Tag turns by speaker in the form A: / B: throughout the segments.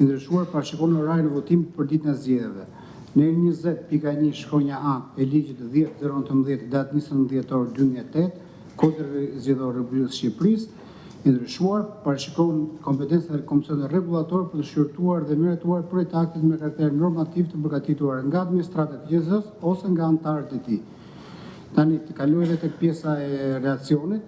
A: Ndryshuar parashikon orarin e votimit për ditën e zgjedhjeve. Në 20.1 shkronja A e ligjit 10.019 datë 19 dhjetor 2008, Kodri Zgjedhor i Republikës së Shqipërisë, i ndryshuar parashikon kompetencat e Komisionit Rregullator për të shqyrtuar dhe miratuar projekt aktit me karakter normativ të përgatituar nga administrata e KQZ-s ose nga anëtarët e tij. Tani të kaloj edhe tek pjesa e reakcionit,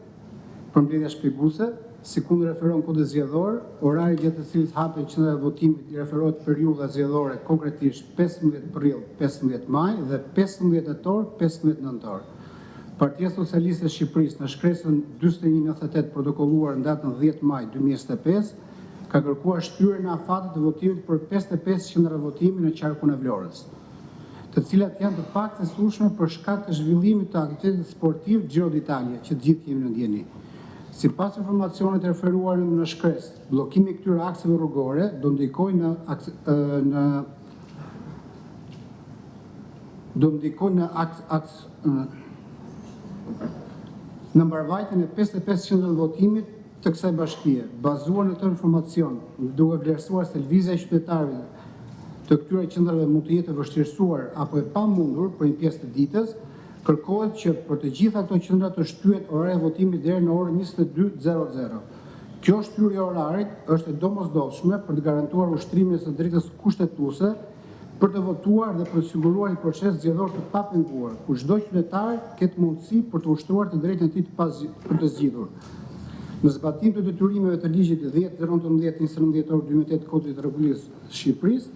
A: përmbledhja shpjeguese. Si kundër referon Kodit Zgjedhor, orari gjatë të cilit hapen qendrat e votimit i referohet periudha zgjedhore, konkretisht 15 prill, 15 maj dhe 15 tetor, 15 nëntor. Partia Socialiste e Shqipërisë në shkresën 4198 protokolluar në datën 10 maj 2025 ka kërkuar shtyrjen e afatit të votimit për 55 qendra votimi në qarkun e Vlorës, të cilat janë të paktësueshme për shkak të zhvillimit të aktivitetit sportiv Giro d'Italia, që të gjithë kemi në ndjeni. Sipas informacionit referuar në shkres, bllokimi i këtyre akseve rrugore do ndikojë në mbarvajtjen e 55 qendrave votimit të kësaj bashkie. Bazuar në këtë informacion, duke vlerësuar se lëvizja e qytetarëve të këtyre qendrave mund të jetë e vështirësuar apo e pamundur për një pjesë të ditës, kërkohet që për të gjitha këto qendra të shtyhet orari i votimit deri në orën 22:00. Kjo shtyrie e orarit është e domosdoshme për të garantuar ushtrimin e së drejtës kushtetuese për të votuar dhe për të siguruar një proces zgjedhor të papenguar, ku çdo qytetar ketë mundësi për të ushtruar të drejtën e tij për të zgjidhur. Në zbatim të detyrimeve të ligjit 10.019 29 dhjetor 2008 Kodit të Republikës së Shqipërisë,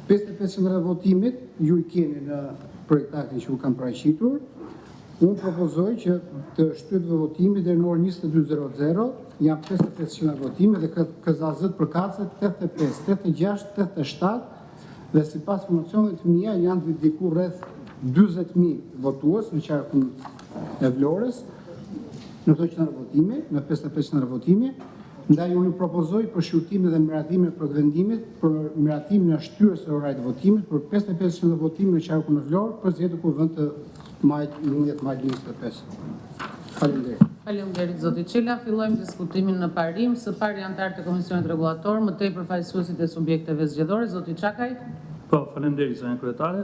A: 55 qendra votimit ju i keni në projektaktin që u kam paraqitur. Unë propozoj që të shtyhet votimi deri në orën 22:00, janë 55 qendra votimi dhe KZZ përkatëse 85, 86, 87 dhe sipas informacioneve të mia janë të diku rreth 40.000 votues në qarkun e Vlorës në këto qendra votimi, në 55 qendra votimi. Ndaj unë propozoj për shqyrtimin dhe miratimin e provendimit për miratimin e shtyrjes së orarit të votimit për 55 qendra votimi në qarkun e Vlorë për zgjedhjen e kuvendit të majit 11 maj 2025. Faleminderit.
B: Faleminderit zoti Çela. Fillojmë diskutimin në parim. Së pari anëtarët e Komisionit Rregullator, më tej përfaqësuesit e subjekteve zgjedhore, zoti Çakaj.
C: Po, faleminderit zonja kryetare.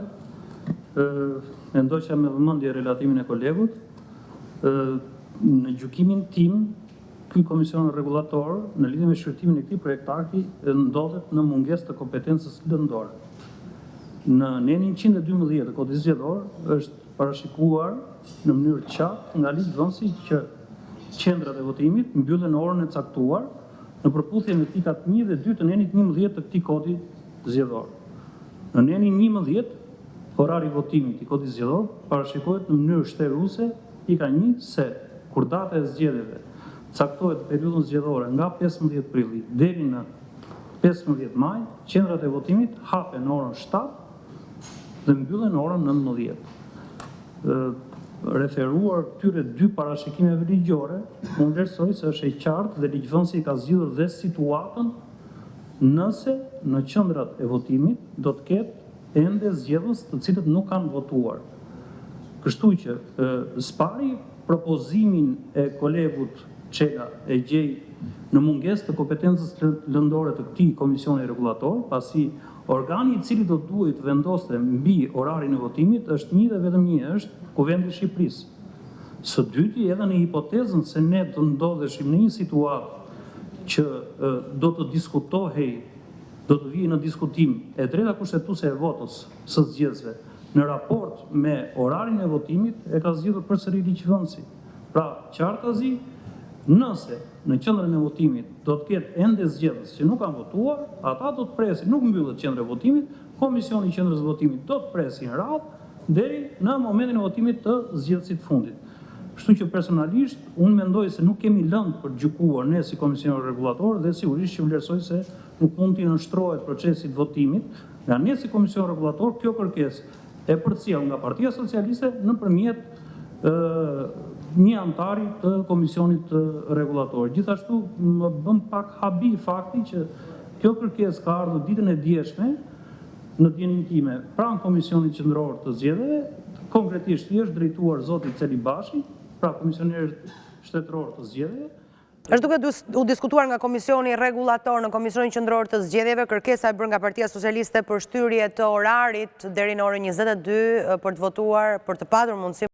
C: Ndoshta me vëmendje relatimin e kolegut, në gjykimin tim ky Komision Rregullator në lidhje me shqyrtimin e këtij projektakti ndodhet në mungesë të kompetencës lëndore. Në nenin 112 të Kodit Zgjedhor është parashikuar në mënyrë qartë nga ligjvënësi që qendrat e votimit mbyllen në orën e caktuar në përputhje me pikat 1 dhe 2 të nenit 11 të këtij Kodi Zgjedhor. Në nenin 11, orari i votimit i Kodit Zgjedhor parashikohet në mënyrë shtruese pika 1 se kur data e zgjedhjeve caktohet periudhën zgjedhore nga 15 prilli deri në 15 maj, qendrat e votimit hapen në orën 7 dhe mbyllen në orën 19. Referuar këtyre dy parashikimeve ligjore, unë vlerësoj se është e qartë dhe ligjvënësi ka zgjidhur dhe situatën nëse në qendrat e votimit do të ketë ende zgjedhës të cilët nuk kanë votuar. Kështu që spari propozimin e kolegut Çela e gjej në mungesë të kompetencës lëndore të këtij komisioni rregullator, pasi organi i cili do duhet të vendoste mbi orarin e votimit është një dhe vetëm një, është Kuvendi i Shqipërisë. Së dyti, edhe në hipotezën se ne të ndodheshim në një situatë që do të diskutohej, do të vijë në diskutim e drejta kushtetuese e votës së zgjedhësve në raport me orarin e votimit, e ka zgjidhur përsëri ligjvënësi. Pra, qartazi, nëse në qendrën e votimit do të ketë ende zgjedhës që nuk kanë votuar, ata do të presin, nuk mbyllet qendra e votimit, komisioni i qendrës së votimit do të presin radhë deri në momentin e votimit të zgjedhësit fundit. Kështu që personalisht unë mendoj se nuk kemi lëndë për gjykuar ne si komision rregullator dhe sigurisht që vlerësoj se nuk mund të nënshtrohet procesi i votimit, nga ne si komision rregullator kjo kërkesë e përcjell nga Partia Socialiste nëpërmjet një antari të komisionit rregullator. Gjithashtu më bën pak habi fakti që kjo kërkesë ka ardhur ditën e djeshme në dienin time pranë Komisionit Qendror të Zgjedhjeve, konkretisht i është drejtuar zoti Celi Bashi, pra komisioner shtetëror të zgjedhjeve,
D: Është duke u diskutuar nga Komisioni Rregullator në Komisionin Qendror të Zgjedhjeve kërkesa e bërë nga Partia Socialiste për shtyrje të orarit deri në orën 22 për të votuar, për të patur mundësi